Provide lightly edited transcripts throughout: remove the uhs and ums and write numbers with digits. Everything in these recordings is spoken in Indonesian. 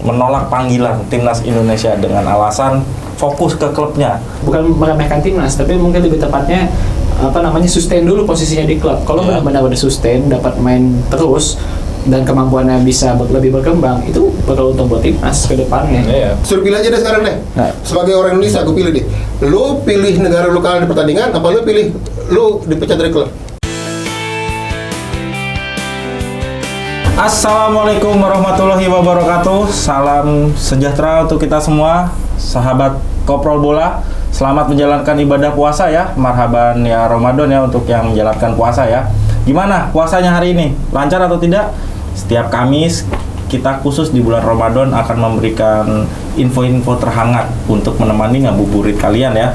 menolak panggilan timnas Indonesia dengan alasan fokus ke klubnya. Bukan meremehkan timnas, tapi mungkin lebih tepatnya sustain dulu posisinya di klub. Kalau benar-benar udah sustain, dapat main terus dan kemampuannya bisa lebih berkembang, itu bakal untung buat timnas ke depannya. Suruh pilih aja deh sekarang deh. Sebagai orang Indonesia, aku pilih deh. Lu pilih negara lu kalah di pertandingan, apa lu pilih lu dipecat dari klub? Assalamualaikum warahmatullahi wabarakatuh. Salam sejahtera untuk kita semua, sahabat Koprol Bola. Selamat menjalankan ibadah puasa ya. Marhaban ya Ramadan ya untuk yang menjalankan puasa ya. Gimana puasanya hari ini? Lancar atau tidak? Setiap Kamis kita khusus di bulan Ramadan akan memberikan info-info terhangat untuk menemani ngabuburit kalian ya.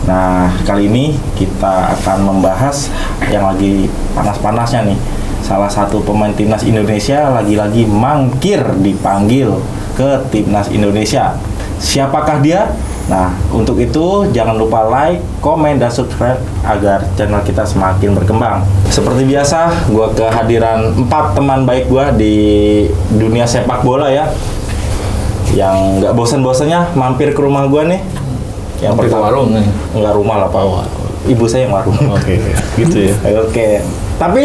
Nah, kali ini kita akan membahas yang lagi panas-panasnya nih. Salah satu pemain timnas Indonesia lagi-lagi mangkir dipanggil ke timnas Indonesia. Siapakah dia? Nah, untuk itu jangan lupa like, komen, dan subscribe agar channel kita semakin berkembang. Seperti biasa, gue kehadiran 4 teman baik gue di dunia sepak bola ya, yang nggak bosan-bosannya mampir ke rumah gue nih. Yang mampir pertama, ke warung nih? Nggak rumah lah Pak. Ibu saya yang warung. Oke, gitu ya. Oke. Tapi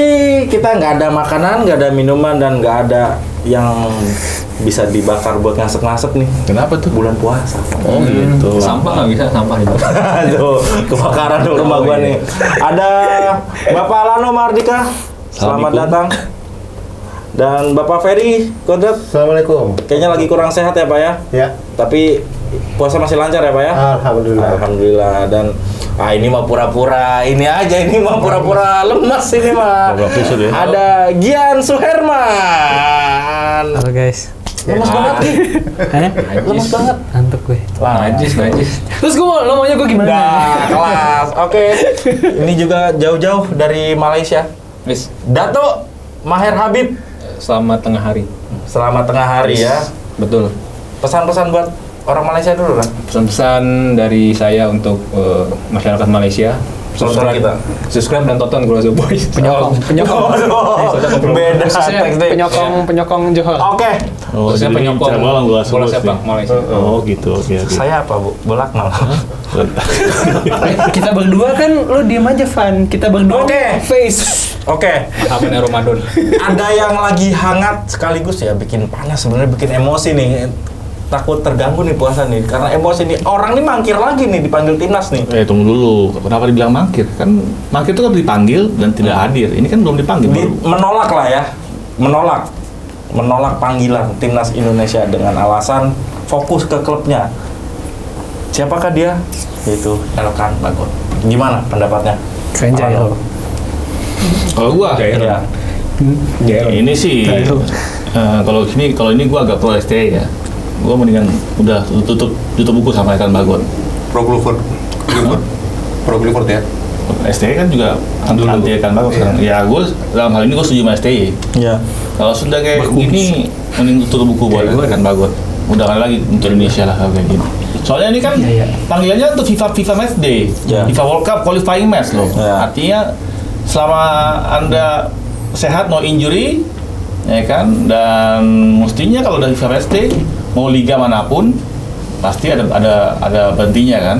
kita nggak ada makanan, nggak ada minuman, dan nggak ada yang bisa dibakar buat ngasep-ngasep nih. Kenapa tuh? Bulan puasa. Oh gitu. Sampah nggak bisa, sampah itu. Aduh, kebakaran di rumah gua nih. Ada Bapak Lano Mardika, selamat datang. Dan Bapak Ferry Kodrat. Assalamualaikum. Kayaknya lagi kurang sehat ya Pak ya? Ya. Tapi puasa masih lancar ya Pak ya? Alhamdulillah. Alhamdulillah. Dan ini mah pura-pura ini aja, ini mah pura-pura lemas ini mah. Ada Gian Suherman. Halo guys. Lemas banget nih. Lemas banget. Ngantuk gue. Najis. Terus lo maunya gue gimana? Nah, kelas. Oke. Ini juga jauh-jauh dari Malaysia. Wis, Dato Maher Habib. selamat tengah hari. Selamat tengah hari ya. Betul. Pesan-pesan buat orang Malaysia dulu lah. Pesan-pesan dari saya untuk masyarakat Malaysia. Subscribe kita. Subscribe dan tonton Golazo Boys. Penyokong. Beda Khususnya teks deh. penyokong Johor. Oke. Khususnya penyokong bola sepak Malaysia. Oh gitu, oke. Saya apa Bu? Bolak mal. Kita berdua kan, lo diem aja Van. Kita berdua Oke. face. Oke. Marhaban Ramadan. Ada yang lagi hangat sekaligus ya, bikin panas sebenarnya, bikin emosi nih. Takut terganggu nih puasa nih, karena emosi nih. Orang nih mangkir lagi nih, dipanggil timnas nih. Tunggu dulu. Kenapa dibilang mangkir? Kan mangkir itu kan dipanggil dan tidak hadir. Ini kan belum dipanggil. Menolak lah ya. Menolak panggilan timnas Indonesia dengan alasan fokus ke klubnya. Siapakah dia? Yaitu Elkan Bagot. Gimana pendapatnya? Keren Jairo. Kalau gua, Ya. ini sih kalau ini gua agak pro STI ya. Gua mendingan udah tutup buku sama Elkan Bagot. Pro Clifford ya. STI kan juga anti Elkan Bagot sekarang. Ya gua dalam hal ini gua setuju sama STI. Ya. Kalau sudah kayak gini, mending tutup buku buat Elkan Bagot. Udah kali lagi untuk Indonesia lah kayak gini. Soalnya ini kan panggilannya untuk FIFA Match Day, FIFA World Cup qualifying match loh. Artinya selama Anda sehat, no injury, ya kan, dan mestinya kalau dari FIFA Match Day mau liga manapun pasti ada berhentinya kan.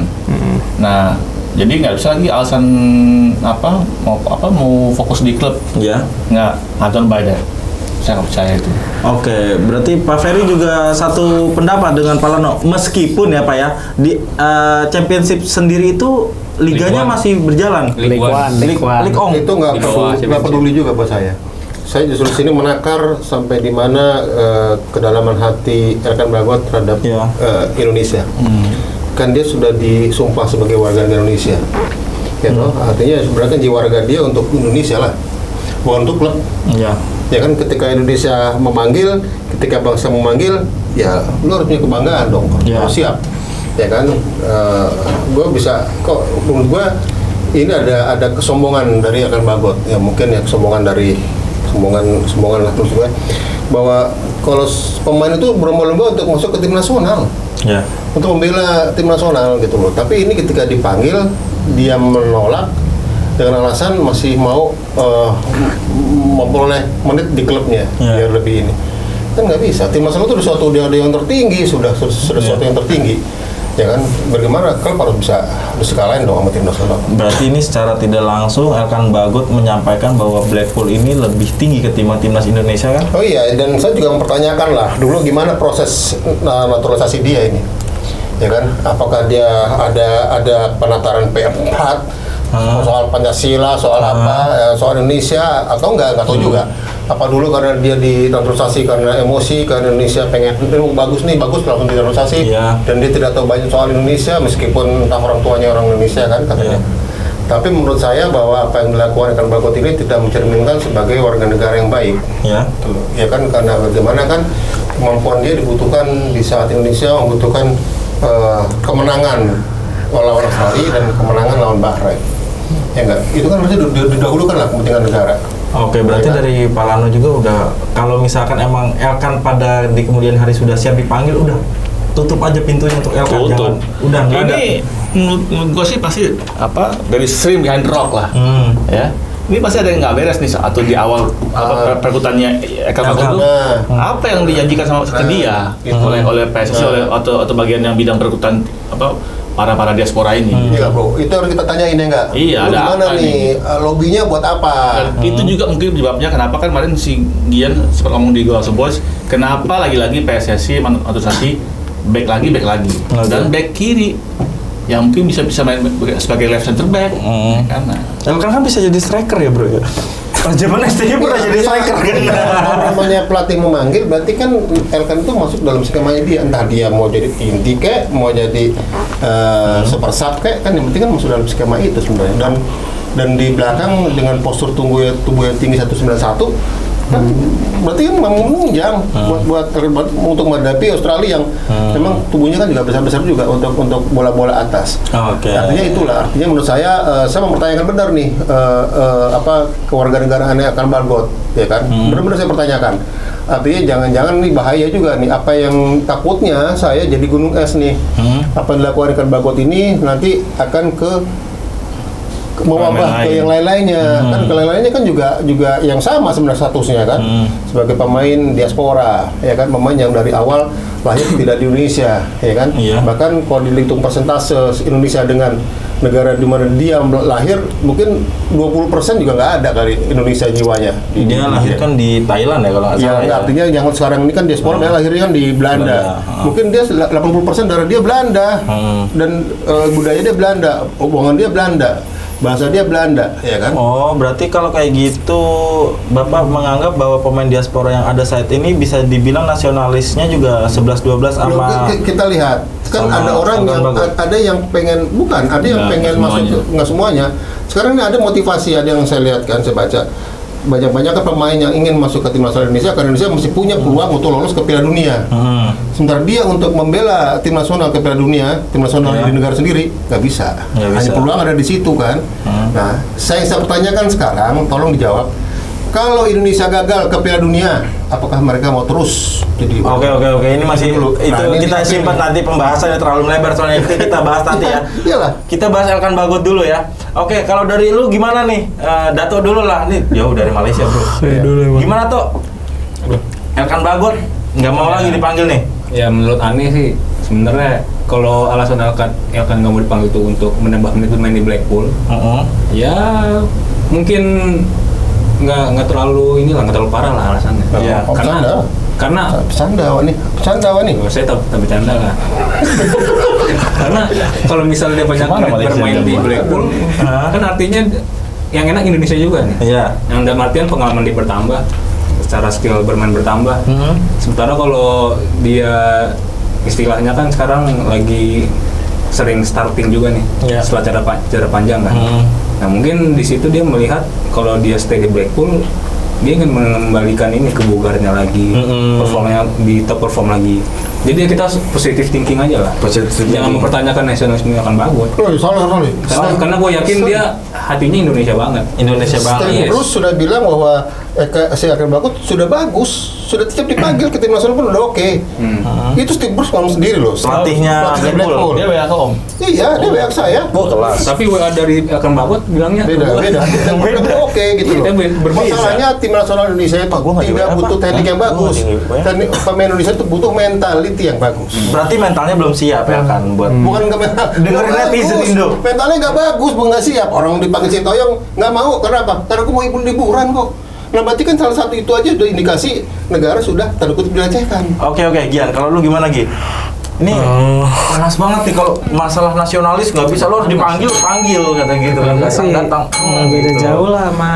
Nah, jadi nggak bisa lagi alasan mau fokus di klub. Ya. Nggak, I don't buy that. Saya nggak percaya itu. Oke, berarti Pak Ferry juga satu pendapat dengan Pak Lano. Meskipun ya Pak ya, di championship sendiri itu liganya masih berjalan. League One. Itu nggak peduli juga buat saya. Saya justru sini menakar sampai di mana kedalaman hati Elkan Bagot terhadap Indonesia. Kan dia sudah disumpah sebagai warga Indonesia. Ya toh, artinya sebenarnya kan jiwa warga dia untuk Indonesia lah, bukan untuk klub. Ya. Ya kan, ketika Indonesia memanggil, ketika bangsa memanggil, ya lu harus punya kebanggaan dong, harus siap. Ya kan, gue bisa kok menurut gue ini ada kesombongan dari Elkan Bagot. Ya mungkin ya kesombongan lah terus gue, bahwa kalau pemain itu berlomba-lomba untuk masuk ke tim nasional, untuk membela tim nasional gitu loh. Tapi ini ketika dipanggil dia menolak dengan alasan masih mau memperoleh menit di klubnya biar lebih ini. Kan nggak bisa. Tim nasional itu suatu dia yang tertinggi, sudah suatu yang tertinggi. Ya kan, bagaimana klub harus bisa sekalahin dong sama tim nasional. Berarti ini secara tidak langsung Elkan Bagot menyampaikan bahwa Blackpool ini lebih tinggi ketimbang timnas Indonesia kan? Oh iya, dan saya juga mempertanyakan lah dulu gimana proses naturalisasi dia ini, ya kan? Apakah dia ada penataran P4 soal Pancasila, soal apa, soal Indonesia atau enggak tahu juga. Apa dulu karena dia dinaturalisasi karena emosi, karena Indonesia pengen bagus langsung dinaturalisasi, dan dia tidak tahu banyak soal Indonesia meskipun entah orang tuanya orang Indonesia kan katanya. Tapi menurut saya bahwa apa yang dilakukan Elkan Bagot ini tidak mencerminkan sebagai warga negara yang baik. Ya kan, karena bagaimana kan kemampuan dia dibutuhkan di saat Indonesia membutuhkan kemenangan lawan Australia dan kemenangan lawan Bahrain. Ya enggak, itu kan harusnya didahulukan lah kepentingan negara. Oke, berarti dari Pak Lano juga udah, kalau misalkan emang Elkan pada di kemudian hari sudah siap dipanggil, udah tutup aja pintunya untuk Elkan. Tutup. Udah nggak ada. Ini menurut gue sih pasti dari stream behind rock lah. Ya. Ini pasti ada yang nggak beres nih atau di awal perkutannya Elkan Bagot itu apa yang dijanjikan sama ke dia oleh PSSI atau bagian yang bidang perkutan para diaspora ini. Iya bro, itu harus kita tanyain ya enggak? Iya, ada gimana apa nih lobbynya buat apa? Dan itu juga mungkin penyebabnya kenapa kan kemarin si Gian sempat ngomong di Goals Boys, kenapa lagi-lagi PSSI naturalisasi back lagi dan back kiri yang mungkin bisa main sebagai left center back. Karena Elkan kan bisa jadi striker ya bro ya. Zaman SD-nya pernah jadi striker kan. Namanya pelatih memanggil berarti kan Elkan itu masuk dalam skemanya dia, entah dia mau jadi inti kek, mau jadi super sub kek, kan yang penting kan masuk dalam skema itu sebenarnya. Dan di belakang dengan postur tubuh yang tinggi 191 kan berarti kan menunjang buat untuk menghadapi Australia yang memang tubuhnya kan juga besar juga untuk bola-bola atas. Artinya menurut saya mempertanyakan benar nih kewarganegaraan Elkan Bagot, ya kan? Benar-benar saya pertanyakan. Artinya jangan-jangan nih bahaya juga nih, apa yang takutnya saya jadi gunung es nih. Apa yang dilakukan Elkan Bagot ini nanti akan mewabah ke yang lain-lainnya. Kan ke lain-lainnya kan juga yang sama sebenarnya statusnya kan, sebagai pemain diaspora, ya kan, pemain yang dari awal lahir tidak di Indonesia, ya kan. Bahkan kalau dihitung persentase Indonesia dengan negara di mana dia lahir, mungkin 20% juga nggak ada kali Indonesia jiwanya. Dia lahir kan di Thailand ya kalau nggak salah. Ya, artinya yang sekarang ini kan diaspora dia lahirnya kan di Belanda. Mungkin dia 80% darah dia Belanda dan budaya dia Belanda, hubungan dia Belanda. Bahasa dia Belanda, ya kan? Oh, berarti kalau kayak gitu, Bapak menganggap bahwa pemain diaspora yang ada saat ini bisa dibilang nasionalisnya juga 11-12 sama... Kita lihat, kan ada orang yang ada yang pengen, ada yang pengen masuk, nggak semuanya. Sekarang ini ada motivasi, ada yang saya lihat kan, saya baca. Banyak-banyak kan pemain yang ingin masuk ke tim nasional Indonesia karena Indonesia masih punya peluang untuk lolos ke Piala Dunia. Sementara dia untuk membela tim nasional ke Piala Dunia, tim nasional di negara sendiri nggak bisa. Hanya peluang ada di situ kan. Nah, saya pertanyakan sekarang, tolong dijawab. Kalau Indonesia gagal ke Piala Dunia, apakah mereka mau terus jadi? Oke. Ini masih dulu. Itu kita simpan nanti pembahasannya terlalu melebar soalnya itu kita bahas nanti ya. Iyalah. Kita bahas Elkan Bagot dulu ya. Oke, kalau dari lu gimana nih? Dato dulu lah. Nih jauh dari Malaysia bro. Gimana Tok? Elkan Bagot nggak mau lagi dipanggil nih? Ya menurut Ani sih sebenarnya kalau alasan Elkan nggak mau dipanggil itu untuk menambah menit bermain di Blackpool, ya mungkin nggak terlalu parah lah alasannya. Ya, karena bercanda nih. Saya tak bercanda lah. Karena kalau misalnya dia banyak bermain di Blackpool, kan artinya yang enak Indonesia juga nih. Yang dalam artian pengalaman dia bertambah, secara skill bermain bertambah. Sementara kalau dia istilahnya kan sekarang lagi sering starting juga nih, setelah cara panjang kan. Nah mungkin di situ dia melihat kalau dia stay di Blackpool, dia ingin mengembalikan ini kebugarannya lagi, performanya di top perform lagi. Jadi kita positive thinking aja lah. Jangan mempertanyakan nasionalisme akan bagus. Salah. Karena gue yakin dia hatinya Indonesia banget. Stan Bruce sudah bilang bahwa si akan bagus sudah bagus, sudah tiap dipanggil ke tim nasional pun udah oke. Itu Steve Bruce ngomong sendiri loh. Pelatihnya Blackpool. Dia WA ke Om. Iya, dia WA saya. Kelas. Tapi WA dari akan bagus bilangnya Beda. Oke gitu loh. Masalahnya tim nasional Indonesia itu tidak butuh teknik yang bagus. Pemain Indonesia itu butuh mentality yang bagus. Berarti mentalnya belum siap ya kan buat. Bukan nggak mental. Dengerin netizen Indo. Mentalnya nggak bagus, nggak siap. Orang dipanggil Sintayong nggak mau. Kenapa? Karena aku mau liburan kok. Nah berarti kan salah satu itu aja udah indikasi negara sudah tanda kutip dilecehkan. Oke, Gian. Kalau lu gimana Gi? Ini panas banget nih kalau masalah nasionalis nggak bisa lo harus panggil kata gitu kan datang beda jauh lah sama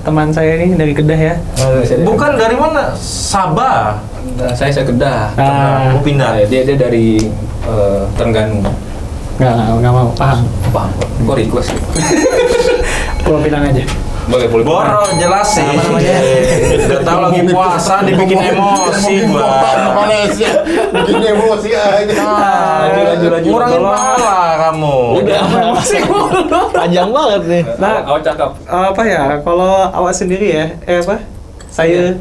teman saya nih dari Kedah ya. Bukan dari mana? Sabah. Saya Kedah. Pindah. Dia dari Terengganu. Nggak mau paham. Kok request? Pulau Pinang aja. Boleh. Boro jelas sih. Udah tahu lagi puasa dibikin emosi gua. Bikin emosi aja. Lanjut. Ngurangin pahala kamu. Udah emosi Panjang banget nih. Nah, Awak cakep. apa ya? Kalau awak sendiri ya,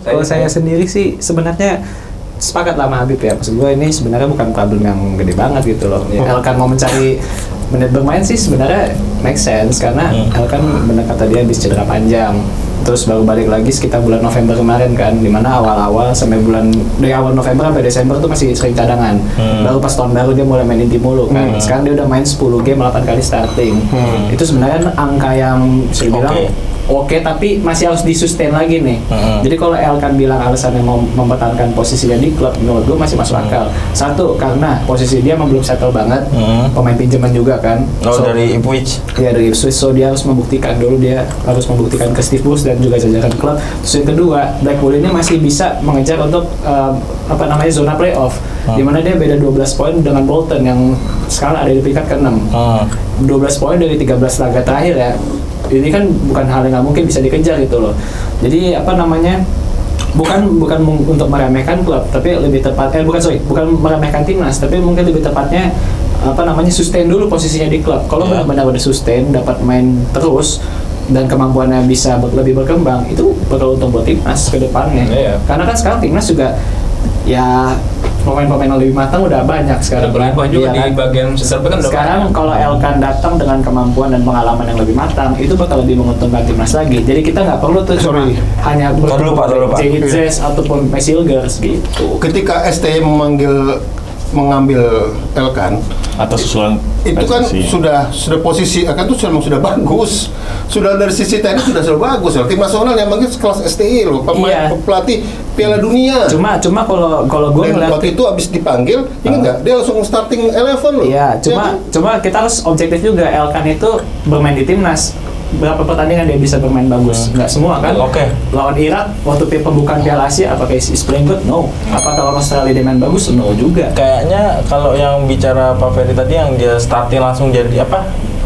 kalau saya sendiri sih sebenarnya sepakat lah sama Habib ya. Maksud gue ini sebenarnya bukan problem yang gede banget gitu loh. Elkan mau mencari menit bermain sih sebenarnya make sense karena Elkan benar kata dia habis cedera panjang. Terus baru balik lagi sekitar bulan November kemarin kan, dimana awal-awal sampai dari awal November sampai Desember tuh masih sering cadangan. Baru pas tahun baru dia mulai main inti mulu kan. Sekarang dia udah main 10 game 8 kali starting. Itu sebenarnya angka yang bisa dibilang oke, tapi masih harus disustain lagi nih. Jadi kalau Elkan bilang alasannya mau mempertahankan posisinya di klub, menurut gue masih masuk akal. Satu, karena posisi dia belum settle banget, pemain pinjaman juga kan. Dari Ipswich. Iya, dari Ipswich, so dia harus membuktikan dulu, dia harus membuktikan ke Steve Bruce dan juga jajaran klub. Terus yang kedua, Blackpool ini masih bisa mengejar untuk zona playoff, dimana dia beda 12 poin dengan Bolton yang sekarang ada di peringkat ke-6. 12 poin dari 13 laga terakhir ya. Ini kan bukan hal yang nggak mungkin bisa dikejar gitu loh. Jadi bukan untuk meremehkan klub, tapi lebih tepat bukan meremehkan timnas, tapi mungkin lebih tepatnya sustain dulu posisinya di klub. Kalau benar-benar udah sustain, dapat main terus dan kemampuannya bisa lebih berkembang, itu bakal untung buat timnas ke depannya. Karena kan sekarang timnas juga ya pemain-pemain yang lebih matang udah banyak sekarang. Ada berubah juga di bagian center back kan. Sekarang kalau Elkan datang dengan kemampuan dan pengalaman yang lebih matang, itu bakal lebih menguntungkan timnas lagi. Jadi kita nggak perlu tuh hanya berlupa Jezes ataupun Mesilgers gitu. Ketika STY mengambil Elkan atau susulan itu kan sudah posisi akan tuh sudah bagus, sudah dari sisi teknis sudah bagus. Tim nasional yang manggil kelas STI loh, pelatih Piala Dunia. Cuma kalau gue ngeliat waktu itu abis dipanggil, ingat nggak? Dia langsung starting 11 loh. Iya, cuma kita harus objektif juga. Elkan itu bermain di timnas. Berapa pertandingan dia bisa bermain bagus? Nggak semua kan? Lawan Irak waktu pembukaan Piala Asia apakah is playing good? No. Apakah lawan Australia dia main bagus? No juga. Kayaknya kalau yang bicara Pak Ferry tadi yang dia starting langsung jadi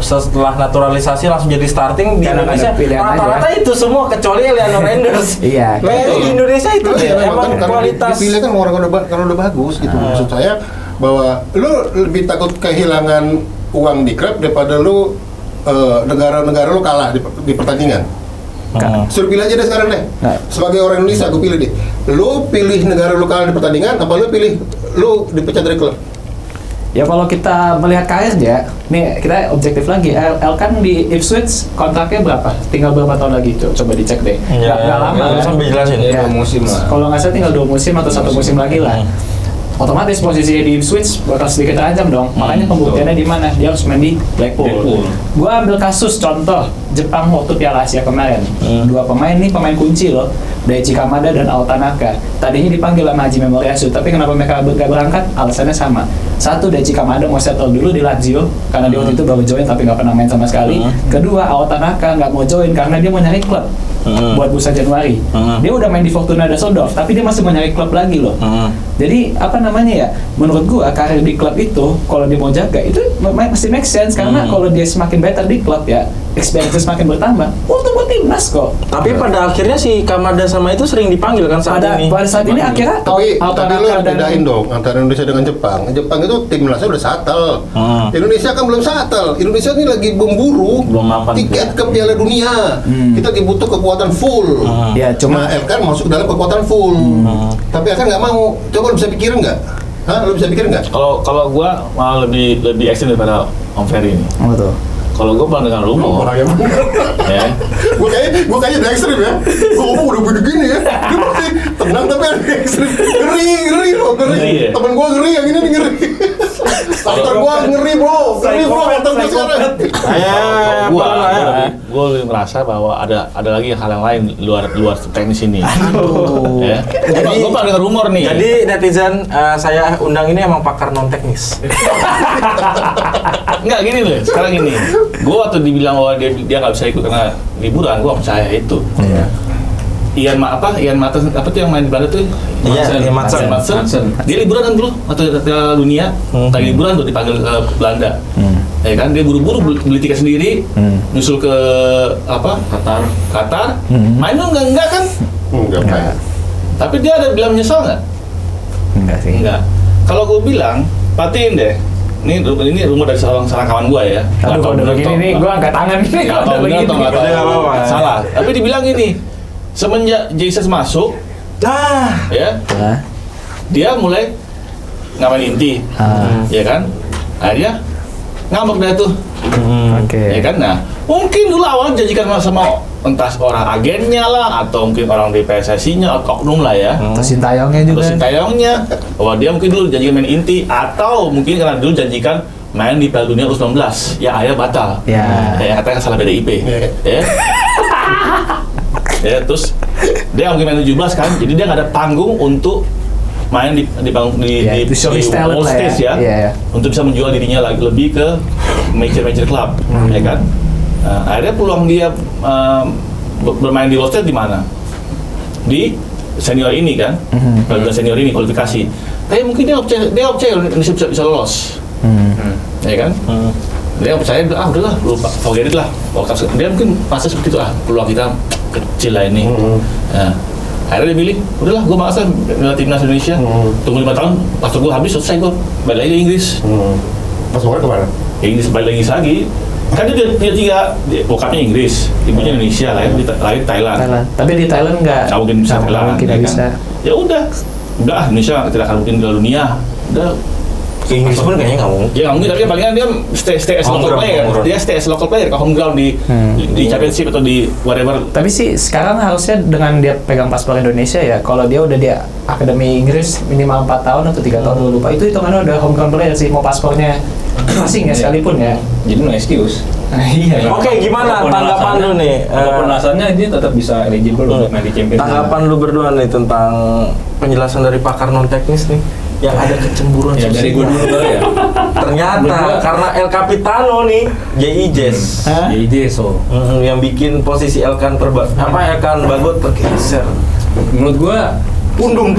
setelah naturalisasi langsung jadi starting di Indonesia rata-rata itu semua kecuali Eleanor Enders. Iya. Di Indonesia itu emang kualitas. Dipilih kan orang kalau udah bagus gitu. Maksud saya bahwa lu lebih takut kehilangan uang di klub daripada lu negara-negara lu kalah di pertandingan. Suruh pilih aja deh sekarang deh. Sebagai orang Indonesia, aku pilih deh. Lu pilih negara lu kalah di pertandingan, apa lu pilih lu dipecat dari klub? Ya kalau kita melihat karir ya, nih kita objektif lagi. Elkan di Ipswich kontraknya berapa? Tinggal berapa tahun lagi? Coba dicek deh. Nggak lama kan? Sampai jelasin. Ya, 2 musim lah. Kalau nggak salah tinggal 2 musim atau 1 musim lagi lah. Otomatis posisinya di Ipswich bakal sedikit terancam dong. Makanya pembuktiannya di mana? Dia harus main di Blackpool. Gua ambil kasus contoh Jepang waktu Piala Asia kemarin. 2 pemain nih pemain kunci loh, Daichi Kamada dan Ao Tanaka. Tadinya dipanggil sama Hajime Moriyasu, tapi kenapa mereka gak berangkat? Alasannya sama. Satu, Daichi Kamada mau settle dulu di Lazio karena dia waktu itu baru join tapi nggak pernah main sama sekali. Kedua, Ao Tanaka nggak mau join karena dia mau nyari klub buat busa Januari. Dia udah main di Fortuna Düsseldorf, tapi dia masih mau nyari klub lagi loh. Jadi menurut gua karir di klub itu kalau dia mau jaga itu masih make sense karena kalau dia semakin better di klub ya experience semakin bertambah, untung buat timnas kok. Tapi pada akhirnya si Kamada sama itu sering dipanggil kan saat ini. Pada saat ini akhirnya tapi lu bedain dong antara Indonesia dengan Jepang. Jepang itu timnasnya udah settle. Indonesia kan belum settle. Indonesia ini lagi memburu tiket ke Piala Dunia. Kita lagi butuh kekuatan full. Ya cuma Elkan masuk dalam kekuatan full. Tapi Elkan nggak mau. Coba lu bisa pikirin nggak? Lu bisa pikir nggak? Kalau gua malah lebih ekstrim daripada Om Ferry ini. apa tuh? Kalau gua pernah dengar rumor. Orang yang Ya. Gue kayaknya udah ekstrim ya. Gue ngomong udah begini ya. Dia pasti tenang tapi ada ekstrim. Ngeri loh, ngeri. Ngeri ya? Temen gue ngeri, yang ini nih ngeri. Kantor gue ngeri bro, kantor gue sekarang. Gue lebih merasa bahwa ada lagi hal yang lain luar teknis ini. Ya. Jadi Gue pernah dengar rumor nih. Jadi netizen saya undang ini emang pakar non teknis. Enggak gini loh, sekarang gini. Gue waktu dibilang bahwa dia nggak bisa ikut karena liburan, gue percaya itu. Ian Matten apa tuh yang main di Belanda tuh? Iya, Madsen. Dia liburan kan dulu waktu Piala Dunia, lagi liburan tuh dipanggil ke Belanda. Ya kan dia buru-buru beli tiket sendiri, nyusul ke Qatar. Main tuh enggak kan? Enggak. Tapi dia ada bilang menyesal nggak? Enggak sih. Enggak. Kalau gue bilang, patiin deh. Ini rumor dari salah kawan gue ya. Aduh, kalau udah begini nih, gue angkat tangan nih kalau udah begini. Salah. Tapi dibilang gini, semenjak Jesus masuk, ya, dia mulai ngapain inti, ya kan? Akhirnya ngambek dah tuh, ya kan? Nah, mungkin dulu awal janjikan sama entah orang agennya lah, atau mungkin orang di PSSI-nya, atau oknum lah ya. Terus Sintayongnya juga. Terus Sintayongnya, bahwa dia mungkin dulu janjikan main inti, atau mungkin karena dulu janjikan main di Piala Dunia U19, ya akhirnya batal. Ya. Katanya salah PDIP. Ya. Ya, terus dia mungkin main 17 kan, jadi dia nggak ada panggung untuk main di world stage ya, untuk bisa menjual dirinya lagi lebih ke major club, ya kan. Akhirnya peluang dia bermain di world stage di mana? Di senior ini kan, senior ini kualifikasi. Tapi mungkin dia percaya Indonesia bisa lolos, ya kan. Dia percaya, udahlah, lu forget it lah. Dia mungkin pasti seperti itu, peluang kita kecil lah ini. Nah, akhirnya dia pilih, udahlah, gue malas lah ngelatih timnas Indonesia. Tunggu 5 tahun, paspor gue habis, selesai gue balik lagi ke Inggris. Paspornya kemana? Inggris, balik lagi lagi. Kan dia tiga, bokapnya Inggris, ibunya Indonesia, lahir di Thailand. Tapi di Thailand nggak mungkin bisa Thailand, mungkin ya bisa. Kan? Ya udah, Indonesia tidak akan mungkin Piala Dunia. Udah. Ke Inggris pun kayaknya nggak mungkin. Ya nggak mungkin, tapi palingan dia stay as local player. Dia stay as local player ke home ground di championship atau di whatever. Tapi sih sekarang harusnya dengan dia pegang paspor Indonesia ya, kalau dia udah di akademi Inggris minimal 4 tahun atau 3 tahun, lupa. Itu hitungannya udah home ground player sih, mau paspornya asing ya sekalipun ya. Jadi no excuse. Iya. Oke, gimana tanggapan lu nih? Apapun alasannya dia tetap bisa eligible untuk main di Champions. Tanggapan lu berdua nih tentang penjelasan dari pakar non teknis nih, yang ada kecemburuan Ya dari gue dulu kali ya. Ternyata karena El Capitano nih, J.I.Jes, so. yang bikin posisi Elkan Bagot tergeser. Menurut gue Pundung.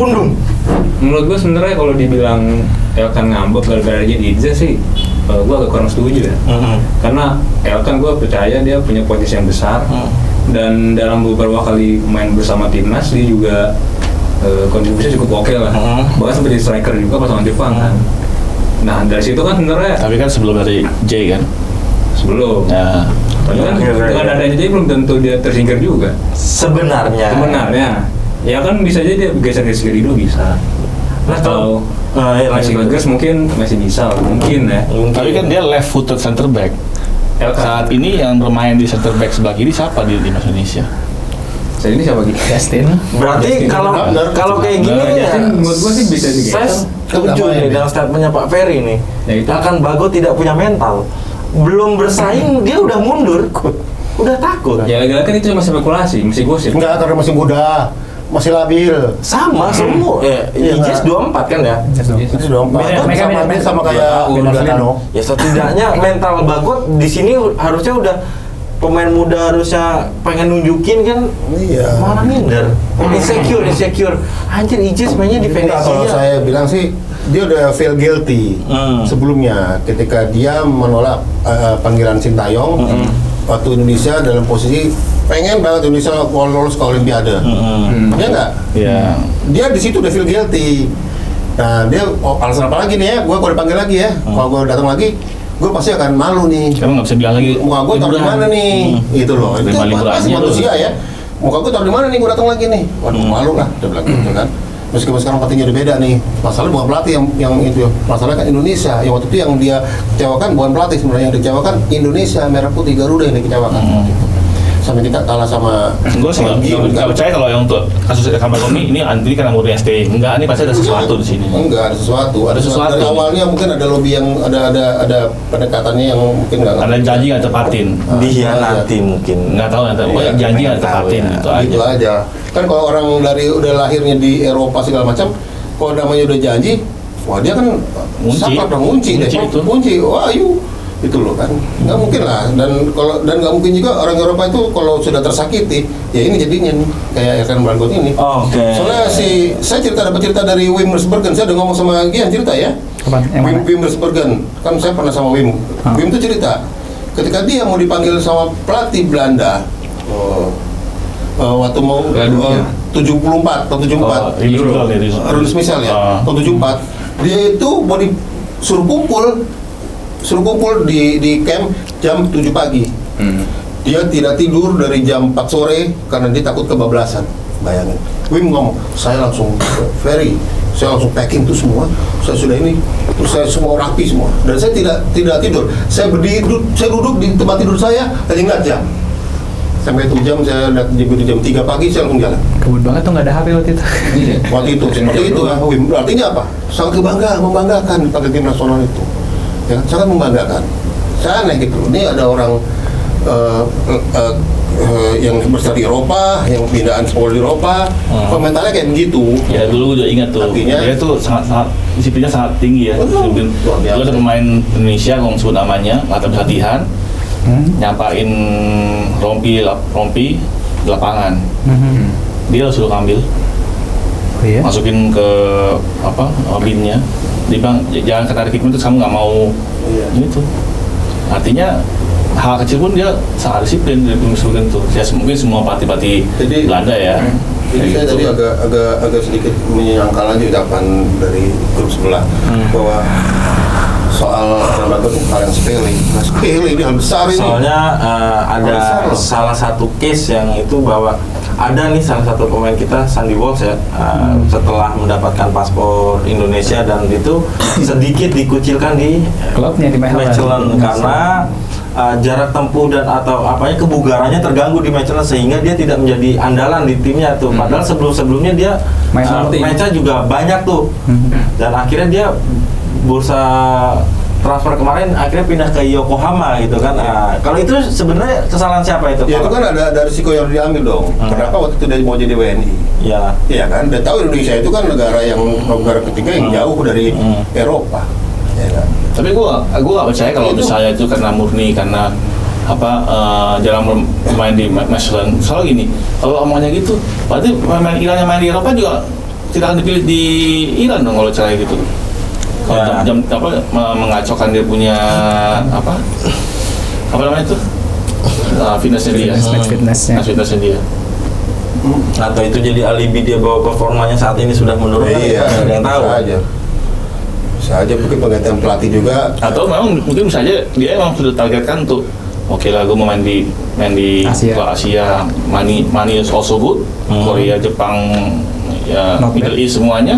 Menurut gue sebenarnya kalau dibilang Elkan ngambek gara-gara J.I.Jes sih, gue agak kurang setuju ya. Karena Elkan gue percaya dia punya potensi yang besar, dan dalam beberapa kali main bersama timnas dia juga kontribusinya cukup oke lah. Bahkan sampai jadi striker juga pas lawan Jepang kan. Nah dari situ kan sebenarnya. Tapi kan sebelum dari J kan. Sebelum. Ya. Tapi kan dengan adanya J belum tentu dia tersingkir juga. Sebenarnya. Ya kan bisa aja dia geser-geser Rido bisa. Atau masih Bagas mungkin masih bisa mungkin ya. Tapi kan dia left footed center back. Saat ini yang bermain di center back sebelah kiri siapa di timnas Indonesia? Saat ini siapa gitu? Justin. Berarti kalau kayak gini ya, menurut gua sih bisa digeser. saya setuju nih dengan statementnya Pak Ferry nih. Akan Bagot tidak punya mental, belum bersaing dia udah mundur, udah takut. Ya lagi-lagi kan itu masih spekulasi, masih gosip. Enggak, karena masih muda, masih labil. Sama semua. J.I.Jes 24 kan ya? Itu 24. Sama kayak Lino. Ya setidaknya mental Bagot di sini harusnya udah pemain muda, harusnya pengen nunjukin kan. Iya. Malah minder. Insecure. Anjir, J.I.Jes mainnya di Venezia. Kalau saya bilang sih dia udah feel guilty sebelumnya ketika dia menolak panggilan Sintayong waktu Indonesia dalam posisi pengen banget Indonesia lolos ke Olimpiade. Ya nggak? Iya. Dia di situ udah feel guilty. Nah dia alasan apa lagi nih ya? Gue kalau dipanggil lagi ya, kalau gue datang lagi, gue pasti akan malu nih. Kamu nggak bisa bilang lagi. Muka gue taruh di mana nih? Gitu loh. Itu pasti manusia ya. Muka gue taruh di mana nih? Gue datang lagi nih. Waduh malu lah. Dia bilang gitu kan. Meskipun sekarang pelatihnya udah beda nih, masalah bukan pelatih yang itu, masalahnya kan Indonesia. Yang waktu itu yang dia kecewakan bukan pelatih sebenarnya, yang dikecewakan Indonesia, Merah Putih Garuda yang dikecewakan. Sampai kita kalah sama. Gue sih nggak percaya kalau yang untuk kasus Elkan Bagot ini anti karena Murni ST. Enggak, ini pasti ada sesuatu di sini. Enggak, ada sesuatu. Ada sesuatu. Dari awalnya mungkin ada lobby yang ada pendekatannya yang mungkin nggak. Ada janji nggak tepatin. Dihianati mungkin. Nggak tahu nanti. Janji nggak tepatin gitu aja. Itu aja. Kan kalau orang dari udah lahirnya di Eropa segala macam, kalau namanya udah janji, wah dia kan saklek dong, kunci deh. Kunci. Wah, itu loh kan, nggak mungkin lah. Dan nggak mungkin juga orang Eropa itu kalau sudah tersakiti, ya ini jadinya nih, kayak Elkan Bagot ini. Soalnya saya dapat cerita dari Wim Mersbergen. Saya udah ngomong sama Gian cerita ya. Wim Mersbergen, kan saya pernah sama Wim. Wim itu cerita ketika dia mau dipanggil sama pelatih Belanda, waktu mau 74 atau 74 Rinus Michel ya, tahun 74 dia itu mau disuruh kumpul di camp jam 7 pagi. Dia tidak tidur dari jam 4 sore karena dia takut kebablasan. Bayangin. Wim ngomong, saya langsung packing itu semua. Saya sudah ini, terus saya semua rapi semua. Dan saya tidak tidur. Saya duduk di tempat tidur saya, hanya ngeliat jam. Sampai itu jam saya lihat jam 3 pagi saya langsung jalan. Kebun banget tuh nggak ada HP waktu itu. Waktu itu seperti itu ya. Wim, artinya apa? Sangat membanggakan dipanggil tim nasional itu. Ya, sangat membanggakan. Saya aneh gitu. Ini ada orang yang besar di Eropa, yang pindahan sekolah di Eropa, komentarnya kayak begitu. Ya dulu gue juga ingat tuh. Artinya, dia tuh sangat disiplinnya sangat tinggi ya. Disiplin. Dulu ada pemain Indonesia, kalau sebut namanya, latihan, nyampain rompi di lapangan. Dia suruh ngambil, masukin ke binnya. Dia bilang jangan kena kick itu kamu nggak mau gitu. Artinya hal kecil pun dia sangat disiplin dari pemimpin tuh. Ya mungkin semua pelatih Belanda ya. Jadi saya tadi agak sedikit menyangkal aja ucapan dari grup sebelah bahwa soal Bagot itu hal yang sepele. Nah, sepele ini hal besar ini. Soalnya ada salah satu case yang itu bahwa ada nih salah satu pemain kita, Sandy Walsh ya, setelah mendapatkan paspor Indonesia dan itu sedikit dikucilkan di klubnya di Mechelen karena jarak tempuh dan atau kebugarannya terganggu di Mechelen sehingga dia tidak menjadi andalan di timnya tuh. Padahal sebelumnya dia matchnya juga banyak tuh. Dan akhirnya dia bursa transfer kemarin akhirnya pindah ke Yokohama gitu kan. Kalau itu sebenarnya kesalahan siapa itu? Ya itu kan ada risiko yang diambil dong. Kenapa waktu itu dia mau jadi WNI? Iya kan. Dan tahu Indonesia itu kan negara ketiga yang jauh dari Eropa. Ya kan? Tapi gua nggak percaya kalau misalnya itu karena murni karena jarang bermain di Mechelen. Soalnya gini, kalau omongnya gitu, berarti pemain Iran yang main di Eropa juga tidak akan dipilih di Iran dong kalau cara gitu. Kalau mengacaukan dia punya apa namanya itu fitnessnya dia. Atau itu jadi alibi dia bahwa performanya saat ini sudah menurun. Iya, ada yang tahu bisa aja mungkin penggantian pelatih juga. Atau memang mungkin bisa aja dia emang sudah targetkan tuh. Oke lah, gue mau main di Asia. Money is also good. Korea, Jepang, ya Middle East semuanya,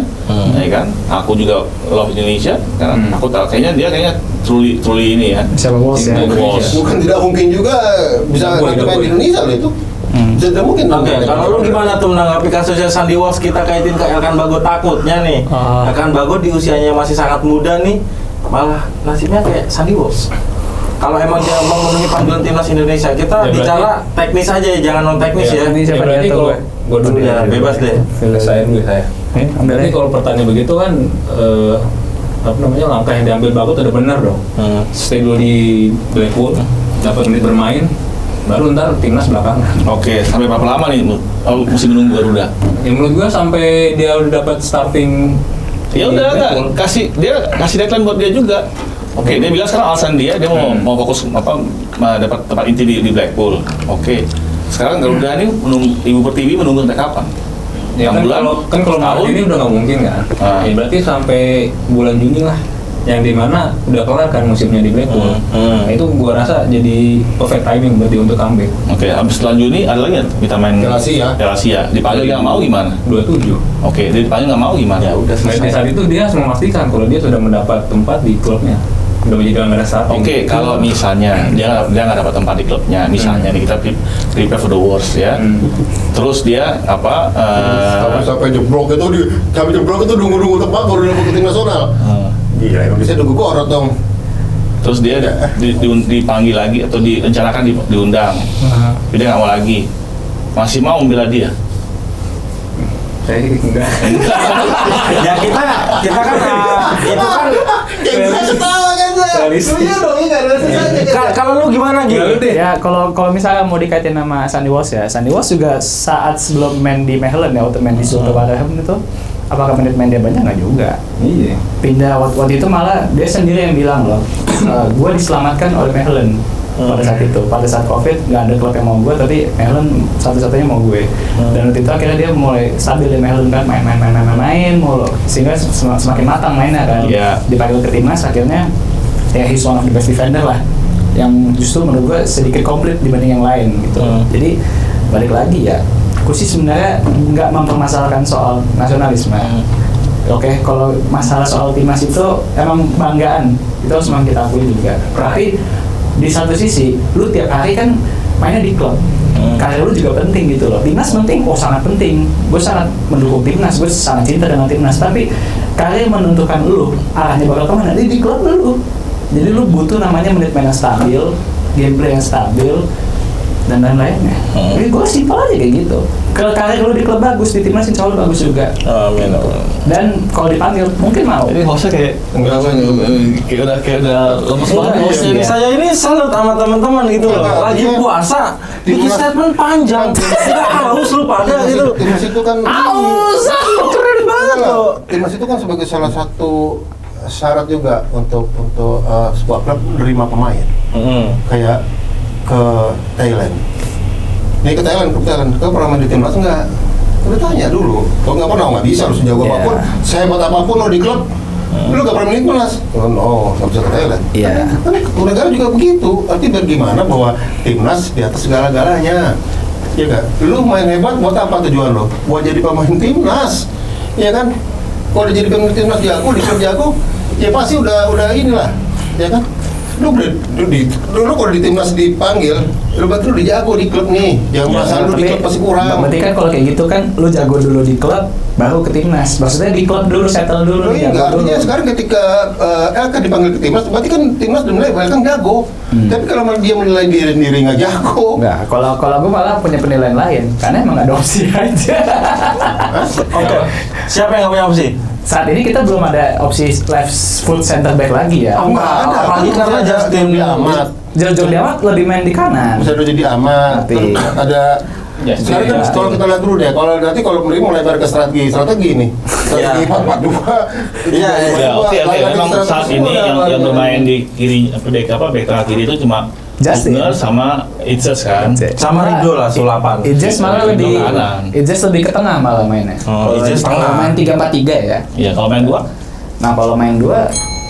ya kan. Aku juga love Indonesia karena aku tahu kayaknya truly ini ya. Bisa lolos ya. Bukan tidak mungkin juga bisa main di Indonesia loh itu. Tidak mungkin. Oke, kalau lu gimana tuh menanggapi kasusnya Sandy Walsh, kita kaitin ke Elkan Bagot? Takutnya nih, Elkan Bagot di usianya masih sangat muda nih, malah nasibnya kayak Sandy Walsh. Kalau emang dia memenuhi panggilan timnas Indonesia, kita bicara teknis aja ya, jangan non teknis ya. Ini siapa dia tuh? Gue dulu ya, bebas deh. Saya. Berarti kalau pertanyaan begitu kan, langkah yang diambil Bagot udah benar dong. Stay dulu di Blackpool, dapat menit bermain, baru ntar timnas belakangan. Oke, sampai berapa lama nih mesti menunggu Garuda? Ya menurut gua sampai dia udah dapat starting. Ya udah kasih deadline buat dia juga. Oke, dia bilang sekarang alasan dia mau fokus dapat tempat inti di Blackpool. Oke. Sekarang Garuda ini Ibu Pertiwi menunggu sampai kapan? Ya kalau tahun ini udah nggak mungkin kan? Ya berarti sampai bulan Juni lah, yang dimana udah kelar kan musimnya di Blackpool. Nah, itu gua rasa jadi perfect timing berarti untuk comeback. Oke, habis setelah Juni ada lagi kita main Piala Asia. Dipanggil nggak mau gimana? 27. Oke, dia dipanggil nggak mau gimana? Ya udah selesai. Di saat itu dia harus memastikan kalau dia sudah mendapat tempat di klubnya. Udah menjadi langganan starting. Oke, kalau misalnya dia nggak dapat tempat di klubnya, misalnya nih kita prepare for the worst ya. Terus dia sampai jebrok itu nunggu tempat baru dapat ke tim nasional. Gila, Indonesia nunggu korot dong. Terus dia dipanggil lagi atau direncanakan diundang. Tapi dia nggak mau lagi. Masih mau membela dia? Saya enggak. Ya kita kan itu kan ketawa kan iya dong, kalau lu gimana gitu? Ya kalau misalnya mau dikaitin sama Sandy Walsh ya, Sandy Walsh juga saat sebelum main di Mechelen ya, waktu main di Wolverhampton itu, apakah menit main dia banyak? Nggak juga. Iya. Pindah waktu itu malah dia sendiri yang bilang loh, gue diselamatkan oleh Mechelen pada saat itu, pada saat COVID nggak ada klub yang mau gue, tapi Mechelen satu-satunya mau gue. Dan waktu itu akhirnya dia mulai stabil di Mechelen kan, main mulu, sehingga semakin matang mainnya kan. Dipanggil ke timnas akhirnya ya he's one of the best defender lah, yang justru menurut gue sedikit komplit dibanding yang lain gitu. Jadi balik lagi ya, aku sih sebenarnya nggak mempermasalahkan soal nasionalisme. Oke, kalau masalah soal timnas itu emang banggaan, itu harus memang kita akui juga. Tapi di satu sisi, lu tiap hari kan mainnya di klub, karir lu juga penting gitu loh. Timnas penting, sangat penting. Gue sangat mendukung timnas, gue sangat cinta dengan timnas. Tapi karir menentukan lu arahnya bakal kemana, di klub lu. Jadi lu butuh namanya menit main yang stabil, gameplay yang stabil, dan lain-lainnya. Jadi gue simpel aja kayak gitu. Kalau karir lu di klub bagus, di timnas insya Allah bagus juga. Amin. Dan kalau dipanggil mungkin mau. Ini hostnya kayak udah lemes banget. Saya ini salut sama teman-teman gitu loh. Lagi puasa, bikin statement panjang. Tidak haus lu pada gitu. Timnas itu kan Haus, keren banget loh. Timnas itu kan sebagai salah satu syarat juga untuk sebuah klub menerima pemain. Kayak ke Thailand. Ini ke Thailand, kau pernah main di timnas enggak? Udah tanya dulu. Kalau nggak pernah nggak bisa, harus jago apapun, sehebat apapun lo di klub, lu nggak pernah main timnas. Oh, nggak bisa ke Thailand. Kan negara juga begitu. Artinya bagaimana bahwa timnas di atas segala-galanya. Ya nggak? Lu main hebat buat apa tujuan lo? Buat jadi pemain timnas, ya kan? Kalau udah jadi pemain timnas jago, di klub jago, ya pasti udah inilah, ya kan? Lu kalau di timnas dipanggil, lu berarti lu jago di klub nih. Jangan merasa lu di klub pasti kurang. Berarti kan kalau kayak gitu kan, lu jago dulu di klub, baru ke timnas. Maksudnya di klub dulu, settle dulu. Enggak, artinya sekarang ketika Elkan dipanggil ke timnas, berarti kan timnas udah mulai Elkan jago. Tapi kalau dia menilai diri nggak jago. Enggak, kalau gue malah punya penilaian lain, karena emang nggak ada opsi aja. Oke, siapa yang nggak punya opsi? Saat ini kita belum ada opsi left foot center back lagi ya. Nggak ada. Apalagi karena Justin Amat. Jauh-jauh Amat lebih main di kanan. Bisa udah jadi amat. Terus ada. Sekarang kan kalau kita lihat dulu deh, kalau beli mulai ke strategi nih. Strategi 4-4-2. Iya. Oke. Memang saat ini yang bermain di kiri bek tengah kiri itu cuma Justin sama Itses kan. Sama Rido lah Sulapan. Itses malah lebih ke tengah malah mainnya. Itses tengah. Main 3-4-3 ya. Iya, kalau main 2. Nah, kalau main 2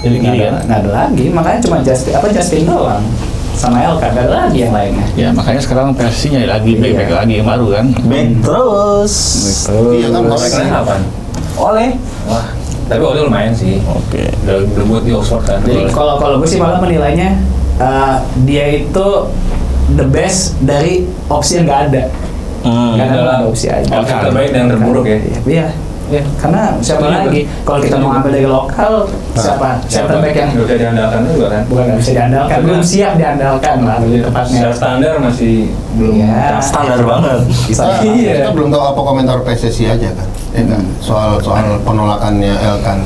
jadi kiri kan. Nggak ada lagi, makanya cuma Justin doang. Sama Elkan, nggak ada lagi yang lainnya. Ya, makanya sekarang PSC nyari lagi back lagi yang baru kan. Back terus. Iya kan, apa? Oleh. Wah, tapi Oleh lumayan sih. Oke. Udah buat di Oxford kan. Jadi kalau gue sih malah menilainya dia itu the best dari opsi yang nggak ada. Nggak ada opsi aja. Opsi terbaik dan terburuk ya. Iya. Ya, karena siapa lagi? Kalau kita mau ambil dari lokal, siapa? Center back yang nggak bisa diandalkan juga kan? Bukan nggak bisa diandalkan, belum siap diandalkan lah lebih tepatnya. Secara standar masih belum Standar banget. Kita belum tahu apa komentar PSSI aja kan, ya kan? Soal penolakannya Elkan.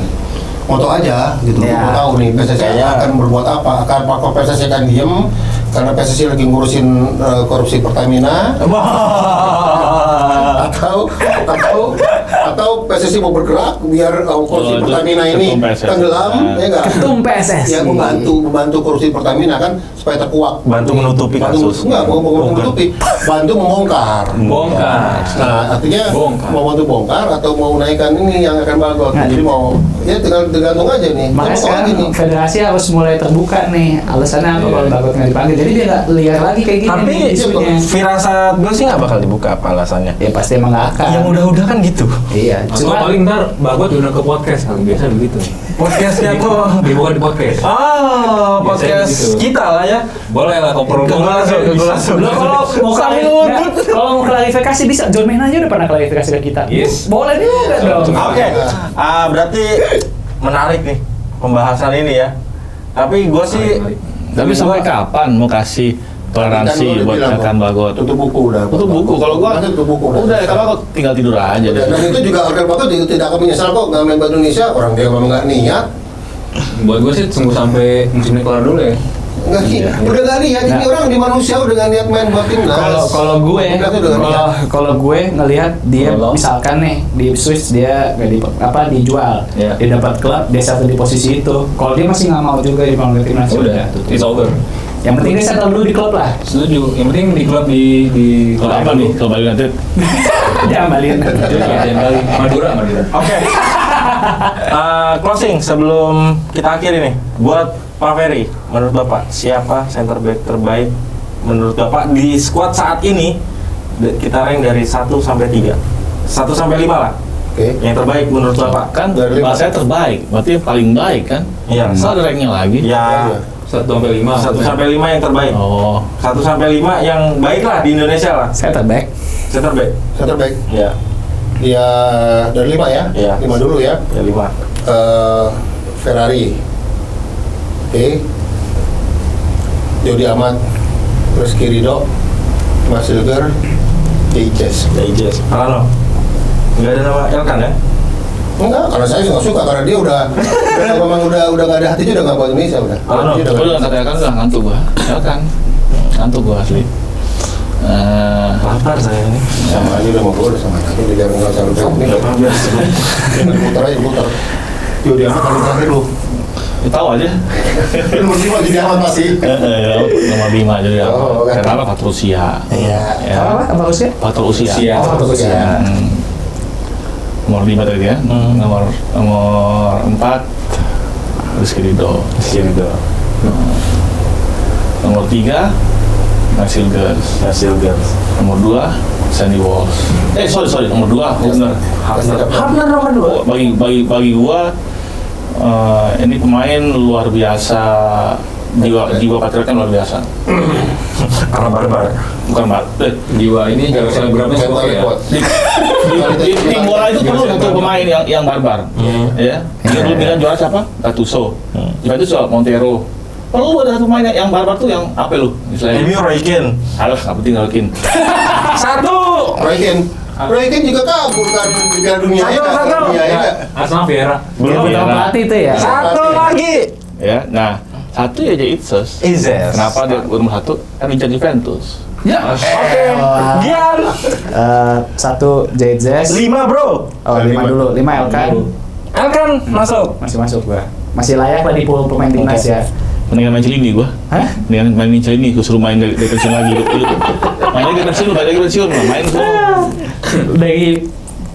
Mau tahu aja gitu, mau tahu nih PSSI akan berbuat apa? Apakah PSSI akan diem karena PSSI lagi ngurusin korupsi Pertamina? atau PSSI mau bergerak biar korupsi Pertamina ini tenggelam, ya nggak? Ketum PSSI. Ya membantu korupsi Pertamina kan supaya terkuak. Bantu menutupi kasus. Enggak, mau menutupi, bantu membongkar. Bongkar. Nah, artinya Bongkar. mau bantu bongkar atau mau naikkan ini yang akan bagot. Nah, Jadi mau ya tergantung aja nih. Makanya sekarang federasi harus mulai terbuka nih. Alasannya apa kalau Bagot nggak dipanggil? Jadi dia nggak liar lagi kayak gini. Tapi nih isunya. firasat gue sih nggak bakal dibuka apa alasannya. Ya pasti emang nggak akan. Yang udah-udah kan gitu. Iya. Atau Cuma paling ntar Bagot udah ke podcast kali, biasa begitu. Podcastnya kok. Dibuka di podcast. Oh, Biasanya podcast gitu. kita lah ya. Boleh lah koprol. Gue langsung. Lo kalau mau klarifikasi bisa. John Main aja udah pernah klarifikasi ke kita. Yes. Boleh juga dong. Oke. Berarti menarik nih pembahasan ini ya. Tapi gue sih Tapi sampai kapan mau kasih toleransi buat rekan Bagot? Tutup buku udah. Tutup buku. Kalau gua tutup buku udah rekan Bagot tinggal tidur aja deh. Dan itu juga rekan Bagot juga tidak akan menyesal kok nggak main buat Indonesia. Orang dia memang nggak niat. Buat gue sih tunggu sampai musim ini kelar dulu ya. Udah nggak niat. Ini orang di manusia udah nggak niat main buat timnas. Kalau gue ngelihat dia misalkan nih di Swiss dia nggak dijual, Iya. dia dapat klub, dia settle di posisi itu. Kalau dia masih nggak mau juga dipanggil timnas, Udah, it's over. Yang penting dia settle dulu di klub lah. Setuju. Yang penting di klub di Kalau apa nih? Kalau Bali United Jangan balikin. Madura. Oke. Closing sebelum kita akhiri nih. Buat Pak Ferry, menurut Bapak siapa center back terbaik menurut Bapak di squad saat ini? Kita rank dari 1 sampai 3. 1 sampai 5 lah. Oke. Yang terbaik menurut Bapak? kan Dari bahasanya terbaik, berarti yang paling baik kan? Iya. Masa ada ranknya lagi? Ya, 1 sampai 5. 1 sampai 5 yang terbaik. Oh, 1 sampai 5 yang baik lah di Indonesia lah. Center back. Center back. Center back. Ya. Ya dari 5 ya. Iya. 5 dulu ya. Ya 5. Ferrari. Oke. Jody Amat, Rizky Ridho, Mas Silver, Deijes. Deijes. Rano. Enggak ada nama Elkan ya? Enggak, karena saya nggak suka karena dia memang udah nggak ada hatinya, udah nggak buat Indonesia udah. Rano. Dia gue udah kata kan udah ngantuk gua. Ya kan, ngantuk gua asli. Lapar saya ini. Sama aja udah mau gol sama aja dia nggak usah lupa ini. Putar aja putar. Jody Amat paling terakhir lu. Ya, tahu aja. Nomor 5 Jody Amat masih. Nomor 5 jadi apa? Oh, kan. Kenapa faktor usia? Iya. Ya. Apa usia? Faktor usia. Faktor usia. Nomor 5 tadi ya. Nomor 4 Rizky Ridho. Nomor 3 Nasil Girls. Nomor 2 Sandy Walsh. Sorry, nomor 2 Hafner nomor 2. Bagi gua ini pemain luar biasa, jiwa patriotan luar biasa. Karena barbar. Bukan Jiwa ini gak bisa berapa sih ya. di tim bola itu perlu satu pemain yang barbar. Ya. Dia dulu bilang juara siapa? Gattuso. Juventus Montero. Perlu ada satu pemain yang barbar tuh yang apa lu? Misalnya. Ini Roy Keane. Harus apa tinggal Keane. 1. Roy Keane juga kabur kan di Piala Dunia ya. Satu. Iya. Arsenal Vieira. Belum ya. Pelatih itu ya. 1 lagi. Ya, nah, 1 ya jadi Itzes. Kenapa dia nomor 1? Kan Richard Juventus. Ya. Oke. Gian. 1 Jezes. 5 bro. Oh 5 dulu. 5 Elkan. Elkan masuk. Masih masuk gua. Masih layak lah di pool pemain timnas ya. Mendingan main Celini gua. Hah? Mendingan main Celini, gua suruh main dari pensiun lagi. Main lagi pensiun, main tuh. Dari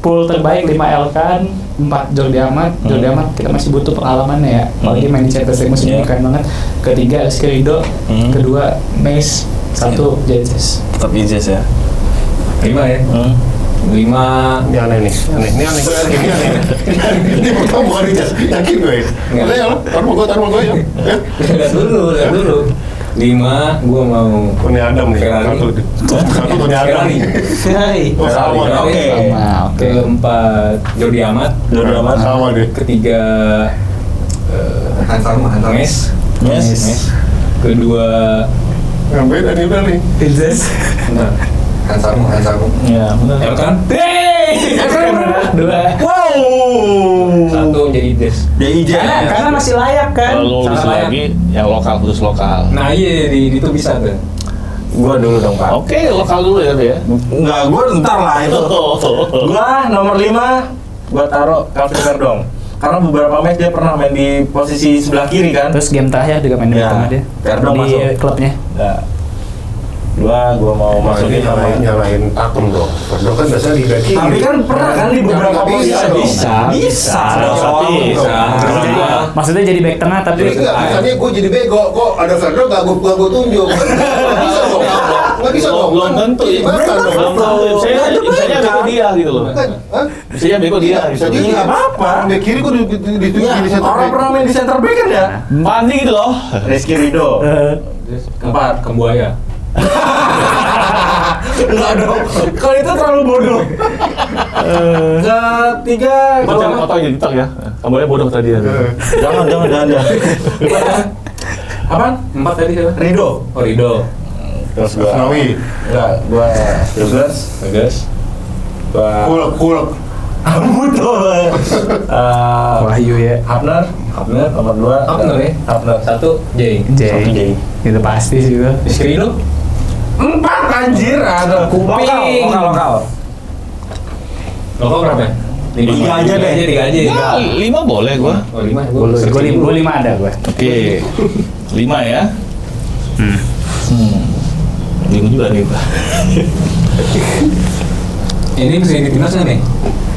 pool terbaik 5 Elkan, 4 Jordi Amat. Jordi Amat kita masih butuh pengalamannya ya. Apalagi main di Champions League musim ini keren banget. Ketiga Rizky Ridho, kedua Mace, 1 Jezes. Tetap Ijes ya. 5 ya. 5. Ini aneh nih. Ini aneh. Ini pertama bukan Richard. Yakin gue. Boleh ya? Taruh gue ya. Lihat dulu. 5 gua mau Tony Adam nih. Ferrari. Satu Tony Adam. Ferrari. Oh, sama. Oke. Oke. Keempat Jordi Amat. Sama deh. Ketiga Mes. Yes. Kedua Yang beda nih udah nih. Jezes. Hansamu. Ya, benar. Elkan. Dua. Wow. 1 jadi Des. Jadi Ijes. Karena masih layak kan. Kalau lulus Salah lagi, yang lokal, khusus lokal. Nah iya di itu bisa tuh. Gua dulu dong, Pak. Oke, lokal dulu ya, ya. Enggak, gua ntar lah itu. Gua nomor 5 gua taruh Calvin Verdong. Karena beberapa match dia pernah main di posisi sebelah kiri kan. Terus game terakhir juga main di tengah dia. Verdong di masuk klubnya. Nah. Gua mau masukin nyalain Atung dong. Verdong kan biasanya di back kiri. Tapi kan pernah kan di beberapa posisi bisa. Maksudnya jadi back tengah tapi Misalnya gue jadi bego, kok ada Verdong gak gue tunjuk. Nggak bisa dong. Belum tentu ya. Belum tentu. Misalnya bego dia gitu loh. Misalnya bego dia. Jadi nggak apa-apa. Back kiri gue ditunjuk di center Orang back. pernah main di center back kan ya? Mandi gitu loh. Rizky Ridho. 4 Kembuaya. Enggak dong. Kalau itu terlalu bodoh. Ketiga Itu jangan foto aja TikTok ya. Kamu bodoh tadi ya. Jangan. Apaan? 4 tadi siapa? Ridho. Oh, Ridho. Terus gua Asnawi. Enggak, gua Douglas. Gua Cool. Buto. Wahyu ya. Hapner nomor 2. Hapner ya? Hapner. 1 J. Satu J. Itu pasti sih gua. Rizky Ridho. 4 anjir ada. Kuping. Lokal. Lokal berapa ya? 3 aja deh. 3 aja. Ya, 5 boleh gua. Oh, 5. Gua 5 ada gua. Oke. 5 ya. Bingung juga nih gua. Ini bisa di timnas nggak nih?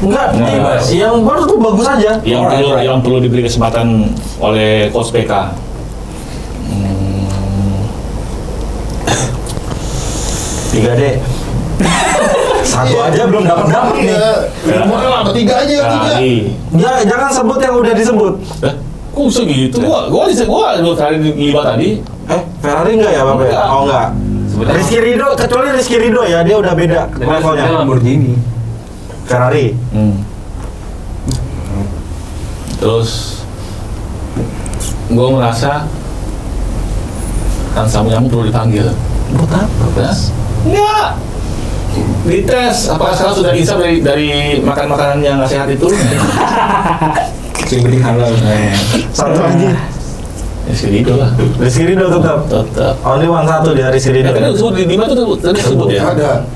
Enggak, Nah, Mas. Yang baru tuh bagus aja. Yang perlu diberi kesempatan oleh coach PK. 3D. Satu aja belum dapat nih. Nomornya lah, 3 aja, 3. Kali. Ya, jangan sebut yang udah disebut. Kok segitu? Gua kali di 5 tadi. Ferrari enggak ya, Bapak? Enggak. Oh, enggak. Rizky Ridho, kecuali Rizky Ridho ya, dia udah beda levelnya. Lamborghini. Ferrari. Terus gue merasa Kang Samuel perlu dipanggil. Buat apa? Enggak. Dites apakah sekarang sudah insaf dari makan-makanan yang nggak sehat itu? Sing penting halal. Satu lagi. Rizky Ridho lah. Rizky Ridho tetap. Only one satu dia Rizky Ridho. Kan disebut di mana tuh tadi disebut ya? Ada.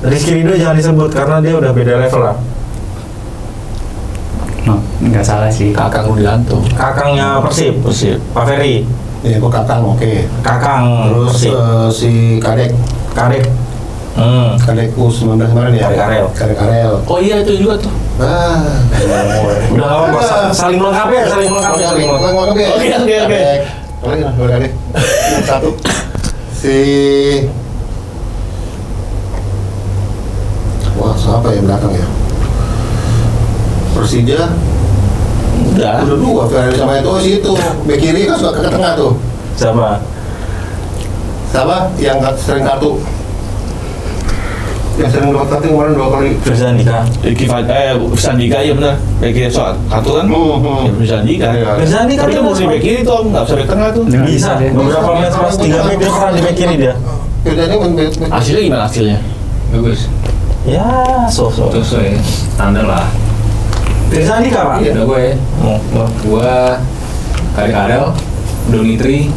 Rizky Ridho jangan disebut karena dia udah beda level lah. Enggak salah sih. Kakang Rudianto. Kakangnya Persib, Pak Ferry. Ya, gue Kakang, oke. Kakang Terus Persib. si Kadek U19 kemarin ya? Kadek Arel. Oh iya itu juga tuh. Udah nggak apa-apa, saling melengkapi ya, saling melengkapi. Oke. Kadek. Satu. Wah, siapa yang belakang ya? Persija. Udah. Udah 2, Ferrari sama itu situ. Bek kiri kan suka ke tengah tuh. Siapa? Yang sering kartu? Yang sering dapat kartu kemarin 2 kali. Firzandika. Sandika ya benar. Bek kiri soal kartu kan? Ya Sandika. Firzandika Tapi dia mau di bek kiri tuh, nggak bisa bek tengah tuh. Bisa. Beberapa match pas 3 match dia pernah di back kiri dia. Hasilnya gimana hasilnya? Bagus. Ya, so-so. Terus ya, standar lah. Firzandika, Pak. Udah gue ya. Gua Kadek Arel, Donitri.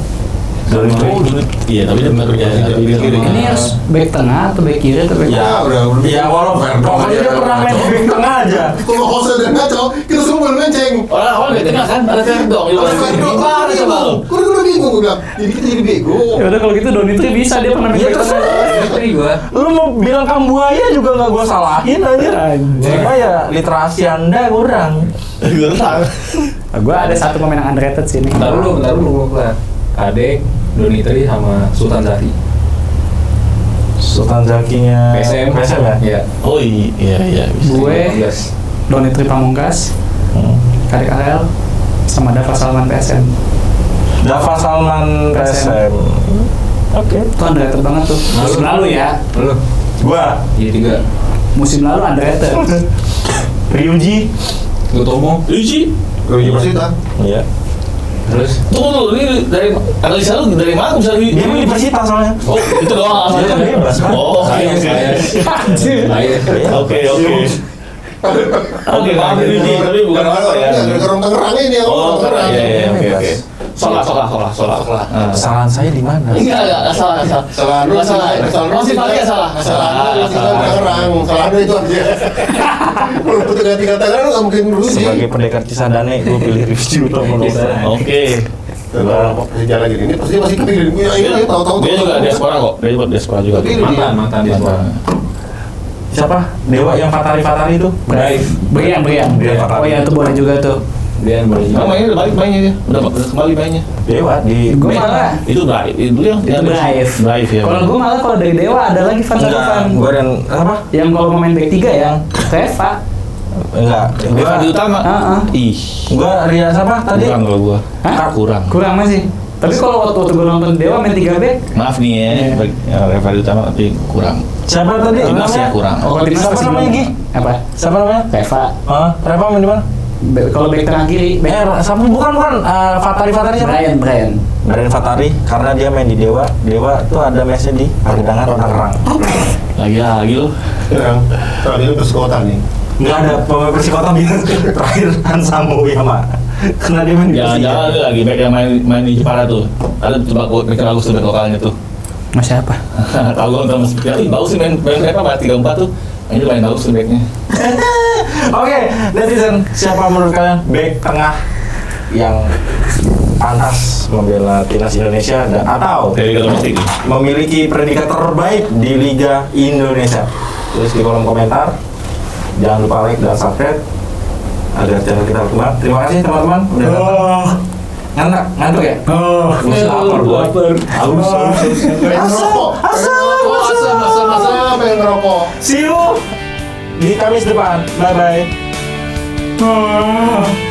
Iya, tapi dia benar ya. Ini harus back tengah atau back kiri atau back Ya, udah. Ya, walaupun pokoknya dia pernah main di back tengah aja. Kalau Jose dan Nacho, kita semua boleh menceng. Orang bek tengah kan ada Verdong. Gimana coba lu? Gue udah bingung, gue bilang. Jadi kita jadi bego. Ya udah kalau gitu Donitri bisa dia pernah main Iya, back tengah. Donitri gua. Lu mau bilang Kambuaya juga nggak gua salahin aja. Cuma ya literasi Anda kurang. Gua ada satu pemain yang underrated sih ini. Bentar dulu gua kelar. Kadek, Donitri sama Sultan Zaki. Sultan Zakinya PSM ya? Iya. Oh iya. Gue Donitri Pamungkas, Kadek Arel, sama Dava Salman PSM. Dava Salman PSM. Oke. Itu underrated banget tuh. Musim lalu ya. Lu. Gua Iya 3. Musim lalu underrated. Ryuji. Lutomo. Luigi. Rugi Persita. Iya. Terus Tunggu, ini dari analisa lu dari mana bisa Dia main di Persita soalnya. Oh, itu doang Dia kan bebas, Pak. Oh, saya. Oke. Oke, maaf ini tapi bukan apa ya. Dari Tangerang ini yang Oh, Tangerang. iya, oke. Soka. Kesalahan saya di mana? Enggak salah. Salah lu, Masih pakai salah. Salah lu itu aja. Kalau untuk ganti kata kan nggak mungkin dulu sih. Sebagai pendekar Cisadane, gue pilih review Tomono. Oke. Kalau sejarah gini, ini pasti masih kepikiran gue. Ini tahu-tahu. Dia juga diaspora kok. Dia juga diaspora juga. Mantan diaspora. Siapa? Dewa yang Fatari itu? Brian. Oh ya itu boleh juga tuh. Dia boleh juga. Mainnya balik mainnya dia. Udah kembali mainnya. Dewa di Gue malah Itu Brave. Itu yang Brave ya. Kalau gue malah kalau dari Dewa ada lagi Van Sarovan. Gue dan apa? Yang kalau mau main back 3 ya, Reva. Enggak. Reva di utama. Ih. Gua Ria siapa tadi? Kurang kalau gua. Hah? Kurang Masih. Tapi kalau waktu gue nonton Dewa main 3 back, Maaf nih ya, Reva di utama tapi kurang. Siapa tadi? Timnasnya kurang. kalau timnas Siapa masih namanya, belum. Gi? Apa? Siapa namanya? Reva. Reva main di mana? Kalau back tengah kiri, Siapa bukan Fatari siapa? Brian. Brian Fatari karena dia main di Dewa. Dewa tuh ada matchnya di Pagedangan Tangerang. Lagi lu. Soalnya ini bersekota nih. Enggak ada pemain Persikota bilang terakhir Hansamu ya, Mak. Karena dia main di Persija. Jangan ada lagi back yang main di Jepara tuh. Ada coba back bagus tuh back lokalnya tuh. Mas siapa? Tahu gua nonton seperti bagus sih main Reva pada 34 tuh. Mainnya main bagus tuh backnya. Oke, netizen, siapa menurut kalian back tengah yang pantas membela timnas Indonesia dan atau Dari Liga Domestik. memiliki predikat terbaik di Liga Indonesia? Tulis di kolom komentar. Jangan lupa like dan subscribe agar channel kita berkembang. Terima kasih teman-teman udah datang. Ngantuk ya? Masih lapar gua. Haus. Pengen ngerokok. See you di Kamis depan. Bye bye.